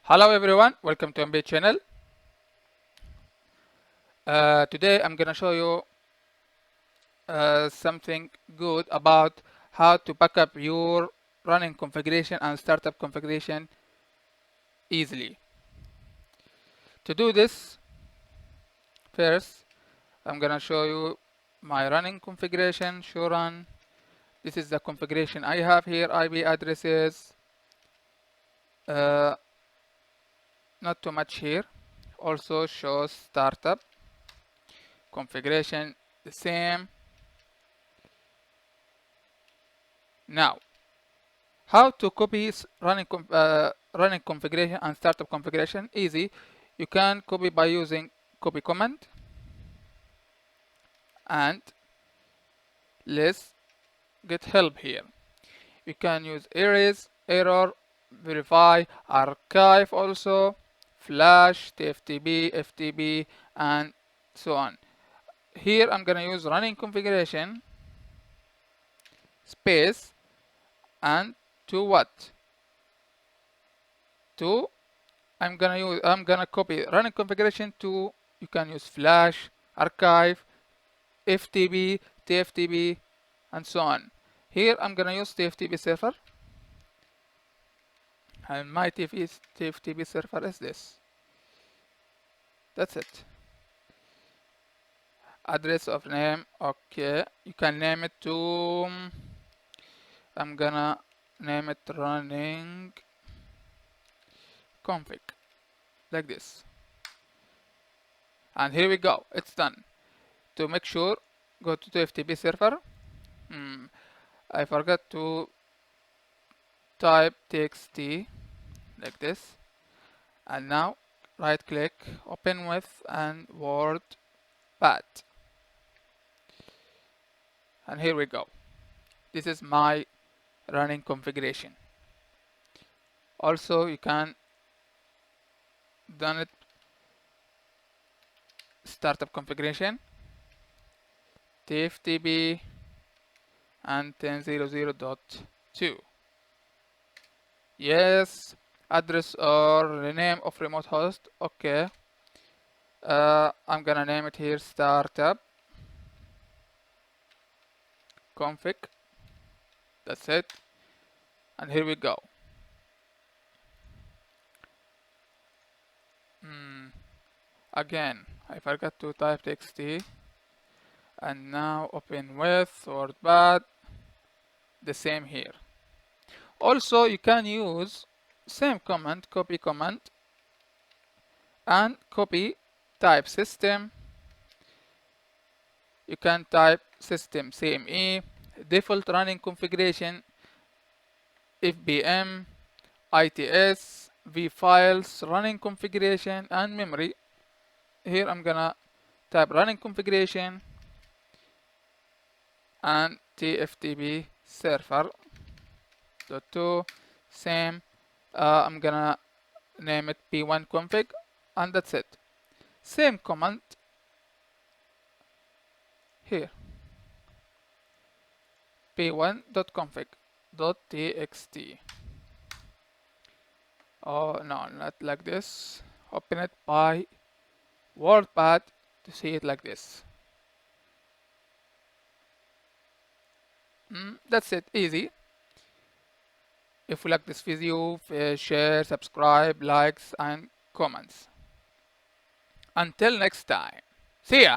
Hello everyone, welcome to A.M.B channel. Today I'm gonna show you something good about how to backup your running configuration and startup configuration easily. To do this, first I'm gonna show you my running configuration. Show run. This is the configuration I have here. IP addresses, uh, not too much here. Also shows startup configuration the same. Now, how to copy running configuration and startup configuration? Easy. You can copy by using copy command, and let's get help here. You can use erase, error, verify, archive also, flash, tftb, ftb, and so on. Here I'm gonna use running configuration space and to what? To I'm gonna copy running configuration to, you can use flash, archive, ftb, tftb, and so on. Here I'm gonna use tftb server, and my tftb server is this. That's it. Address of name, okay. You can name it to, I'm gonna name it running config, like this. And here we go, it's done. To make sure, go to tftb server. I forgot to type txt like this, and now right click, open with, and WordPad, and here we go. This is my running configuration. Also you can done it startup configuration, tftb and 10.0.0.2. yes, address or the name of remote host, okay. I'm gonna name it here startup config. That's it. And here we go. Again, I forgot to type txt, and now open with WordPad. The same here. Also, you can use same command, copy command, and copy type system. You can type system CME, default running configuration, FBM, ITS, vFiles, running configuration, and memory. Here I'm gonna type running configuration and tftb server .2, same. I'm gonna name it p1 config, and that's it. Same command here, p1.config.txt. Oh no, not like this. Open it by WordPad to see it like this. That's it, easy. If you like this video, share, subscribe, likes, and comments. Until next time, see ya!